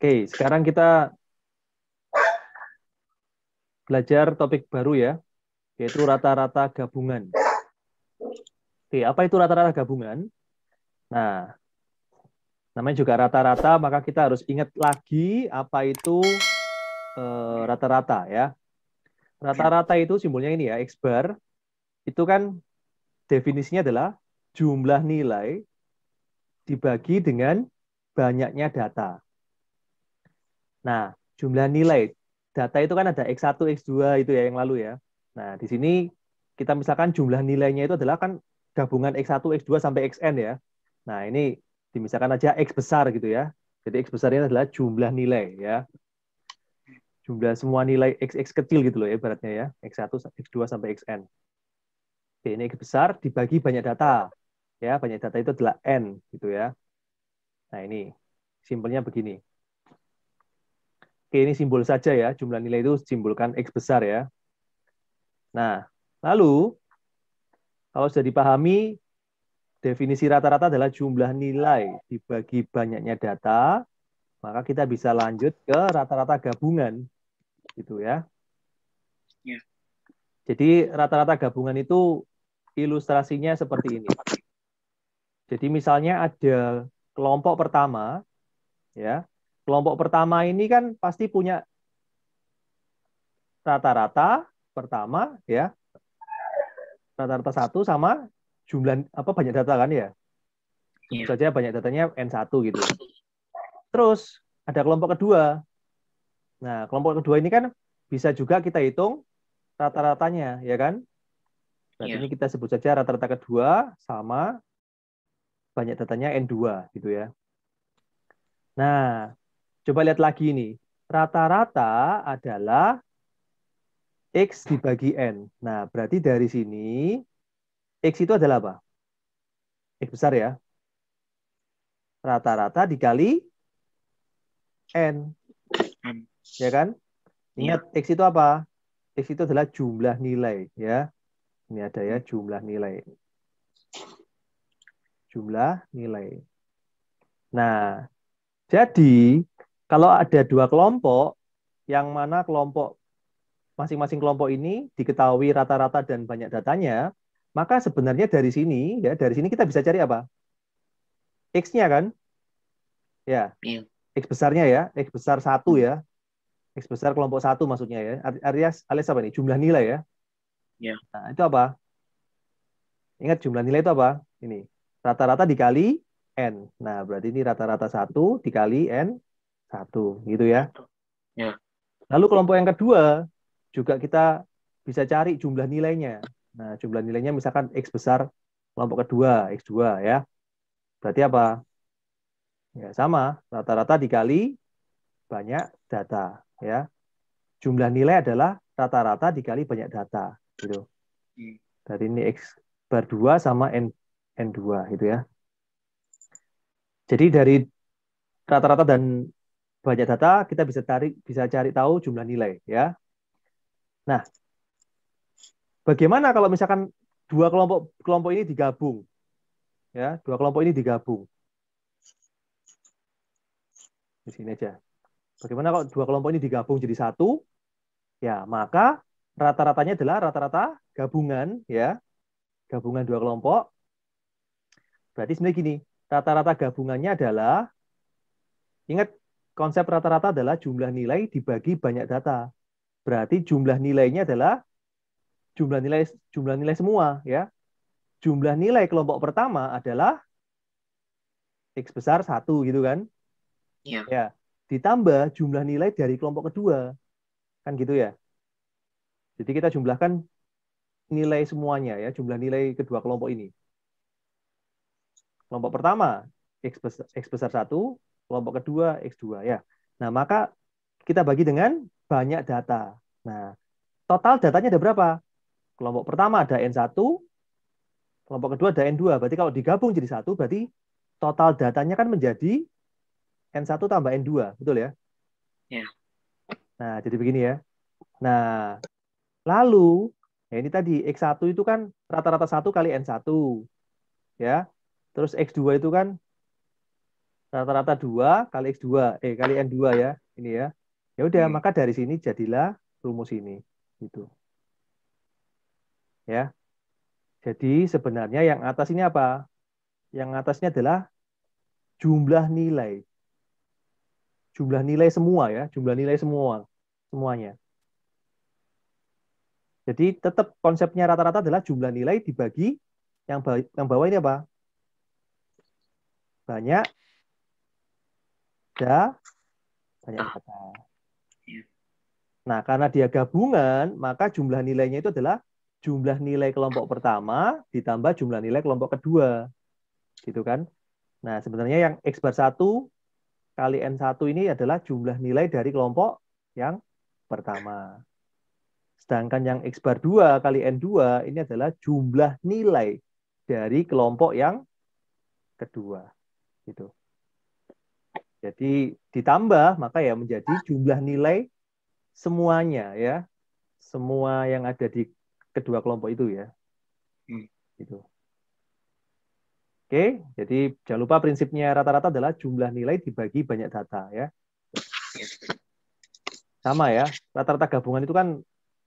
Oke, sekarang kita belajar topik baru ya, yaitu rata-rata gabungan. Oke, apa itu rata-rata gabungan? Nah, namanya juga rata-rata, maka kita harus ingat lagi apa itu rata-rata ya. Rata-rata itu simbolnya ini ya, X bar. Itu kan definisinya adalah jumlah nilai dibagi dengan banyaknya data. Nah, jumlah nilai data itu kan ada X1, X2 itu ya yang lalu ya. Nah, di sini kita misalkan jumlah nilainya itu adalah kan gabungan X1, X2 sampai Xn ya. Nah, ini dimisalkan aja X besar gitu ya. Jadi X besarnya adalah jumlah nilai ya. Jumlah semua nilai X kecil gitu loh ya ibaratnya ya. X1, X2 sampai Xn. Oke, ini X besar dibagi banyak data. Ya, banyak data itu adalah N gitu ya. Nah, ini simpelnya begini. Oke, ini simbol saja ya. Jumlah nilai itu simbolkan X besar ya. Nah, lalu kalau sudah dipahami, definisi rata-rata adalah jumlah nilai dibagi banyaknya data, maka kita bisa lanjut ke rata-rata gabungan, gitu ya. Ya. Jadi rata-rata gabungan itu ilustrasinya seperti ini. Jadi misalnya ada kelompok pertama, ya. Kelompok pertama ini kan pasti punya rata-rata pertama, ya. Rata-rata satu sama jumlah apa banyak data kan ya. Sebut Ya. saja banyak datanya N1 gitu. Terus ada kelompok kedua. Nah, kelompok kedua ini kan bisa juga kita hitung rata-ratanya, ya kan? Berarti Ya. ini kita sebut saja rata-rata kedua sama banyak datanya N2 gitu ya. Nah, coba lihat lagi nih. Rata-rata adalah X dibagi N. Nah, berarti dari sini X itu adalah apa? X besar ya. Rata-rata dikali N, ya kan? Ingat Ya. X itu apa? X itu adalah jumlah nilai ya. Ini ada ya jumlah nilai. Jumlah nilai. Nah, jadi kalau ada dua kelompok, yang mana kelompok masing-masing kelompok ini diketahui rata-rata dan banyak datanya, maka sebenarnya dari sini ya dari sini kita bisa cari apa? X-nya kan? Ya, Ya. X besarnya ya, X besar satu ya, X besar kelompok satu maksudnya ya. Alias apa nih? Jumlah nilai ya. Ya. Nah, itu apa? Ingat jumlah nilai itu apa? Ini rata-rata dikali N. Nah, berarti ini rata-rata satu dikali N satu gitu ya. Satu. Ya. Lalu kelompok yang kedua juga kita bisa cari jumlah nilainya. Nah, jumlah nilainya misalkan X besar kelompok kedua, X2 ya. Berarti apa? Ya, sama, rata-rata dikali banyak data ya. Jumlah nilai adalah rata-rata dikali banyak data gitu. Dari ini X bar 2 sama N2 gitu ya. Jadi dari rata-rata dan banyak data kita bisa cari tahu jumlah nilai ya. Nah, bagaimana kalau misalkan dua kelompok kelompok ini digabung ya, dua kelompok ini digabung. Di sini aja. Bagaimana kalau dua kelompok ini digabung jadi satu? Ya, maka rata-ratanya adalah rata-rata gabungan ya, gabungan dua kelompok. Berarti sebenarnya gini, rata-rata gabungannya adalah ingat konsep rata-rata adalah jumlah nilai dibagi banyak data. Berarti jumlah nilainya adalah jumlah nilai semua ya. Jumlah nilai kelompok pertama adalah X besar satu gitu kan. Ya. Ya, ditambah jumlah nilai dari kelompok kedua. Kan gitu ya. Jadi kita jumlahkan nilai semuanya ya, jumlah nilai kedua kelompok ini. Kelompok pertama X besar 1, kelompok kedua X2 ya. Nah, maka kita bagi dengan banyak data. Nah, total datanya ada berapa? Kelompok pertama ada N1, kelompok kedua ada N2. Berarti kalau digabung jadi satu, berarti total datanya kan menjadi N1 tambah N2, betul ya? Ya. Nah, jadi begini ya. Nah, lalu ya ini tadi X1 itu kan rata-rata 1 kali N1 ya. Terus X2 itu kan Rata-rata 2 kali X2, kali N2 ya. Ini ya. Ya udah, maka dari sini jadilah rumus ini. Gitu. Ya. Jadi sebenarnya yang atas ini apa? Yang atasnya adalah jumlah nilai. Jumlah nilai semua ya, jumlah nilai semuanya. Jadi tetap konsepnya rata-rata adalah jumlah nilai dibagi yang bawah ini apa? Banyak banyak data. Nah, karena dia gabungan, maka jumlah nilainya itu adalah jumlah nilai kelompok pertama ditambah jumlah nilai kelompok kedua. Gitu kan? Nah, sebenarnya yang X bar 1 kali N1 ini adalah jumlah nilai dari kelompok yang pertama. Sedangkan yang X bar 2 kali N2 ini adalah jumlah nilai dari kelompok yang kedua. Gitu. Jadi ditambah, maka ya menjadi jumlah nilai semuanya ya. Semua yang ada di kedua kelompok itu ya. Gitu. Oke, jadi jangan lupa prinsipnya rata-rata adalah jumlah nilai dibagi banyak data ya. Sama ya, rata-rata gabungan itu kan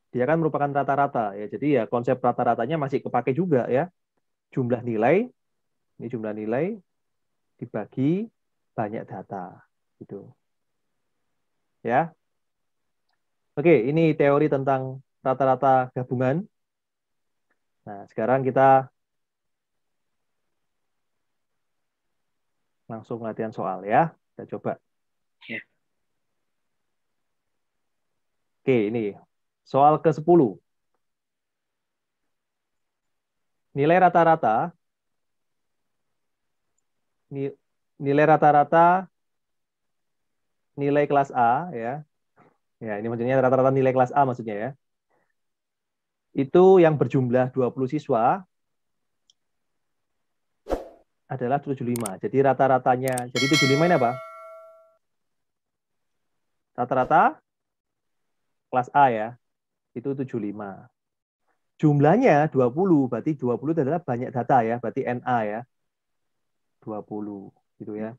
dia kan merupakan rata-rata ya. Jadi ya konsep rata-ratanya masih kepake juga ya. Jumlah nilai, ini jumlah nilai dibagi banyak data gitu. Ya. Oke, ini teori tentang rata-rata gabungan. Nah, sekarang kita langsung latihan soal ya. Kita coba. Oke, ini soal ke-10. Nilai rata-rata nilai rata-rata nilai kelas A ya. Ya, ini maksudnya rata-rata nilai kelas A maksudnya ya. Itu yang berjumlah 20 siswa adalah 75. Jadi rata-ratanya, jadi 75 ini apa? Rata-rata kelas A ya. Itu 75. Jumlahnya 20, berarti 20 itu adalah banyak data ya, berarti NA ya. 20 gitu ya.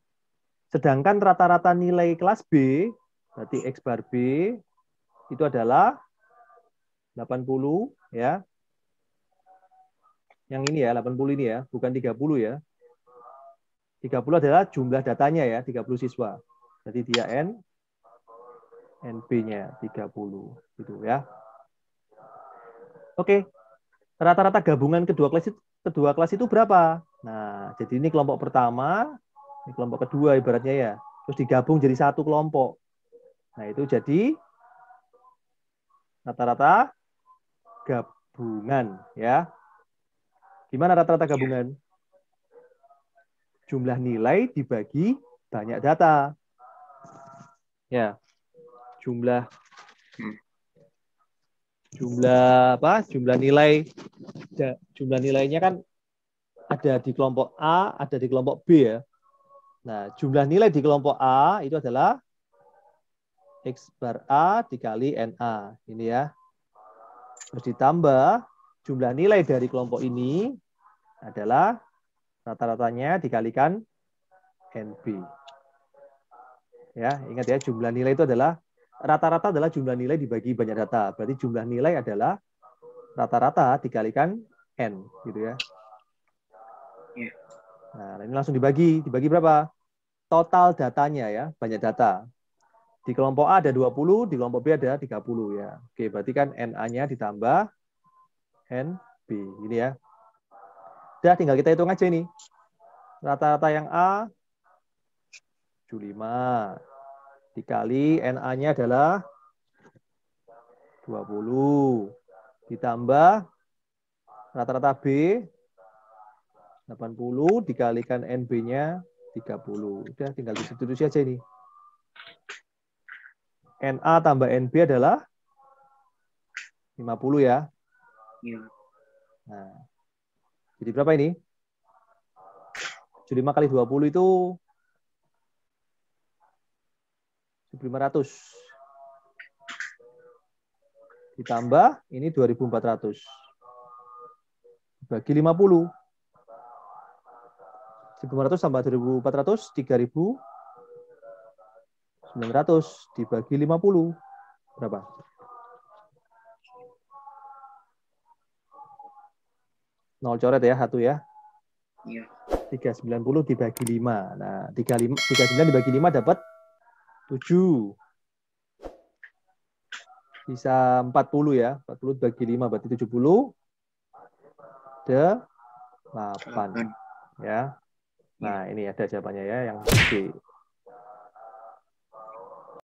Sedangkan rata-rata nilai kelas B, berarti X bar B itu adalah 80 ya. Yang ini ya, 80 ini ya, bukan 30 ya. 30 adalah jumlah datanya ya, 30 siswa. Jadi dia NB-nya 30 gitu ya. Oke. Rata-rata gabungan kedua kelas itu berapa? Nah, jadi ini kelompok pertama, ini kelompok kedua ibaratnya ya. Terus digabung jadi satu kelompok. Nah, itu jadi rata-rata gabungan ya. Gimana rata-rata gabungan? Jumlah nilai dibagi banyak data. Ya. Jumlah Jumlah nilainya kan ada di kelompok A, ada di kelompok B ya. Nah, jumlah nilai di kelompok A itu adalah X bar A dikali NA. Ini ya. Terus ditambah jumlah nilai dari kelompok ini adalah rata-ratanya dikalikan NB. Ya, ingat ya, jumlah nilai itu adalah rata-rata adalah jumlah nilai dibagi banyak data. Berarti jumlah nilai adalah rata-rata dikalikan N gitu ya. Nah, ini langsung dibagi. Dibagi berapa? Total datanya ya, banyak data. Di kelompok A ada 20, di kelompok B ada 30 ya. Oke, berarti kan NA-nya ditambah NB. Ini ya. Udah, tinggal kita hitung aja ini. Rata-rata yang A 75. Dikali NA-nya adalah 20. Ditambah rata-rata B 80 dikalikan NB-nya 30. Udah, tinggal disubstitusi aja ini. NA tambah NB adalah 50 ya. Nah, jadi berapa ini? 75 kali 20 itu 1.500. Ditambah ini 2.400. Bagi 50. 1.500 tambah 2.400, 3.900 dibagi 50. Berapa? Nol coret ya, satu ya. Iya. 390 dibagi 5. Nah, 39 dibagi 5 dapat 7. Bisa 40 ya. 40 dibagi 5 berarti 70. 8. Ya. Nah, ini ada jawabannya ya yang C.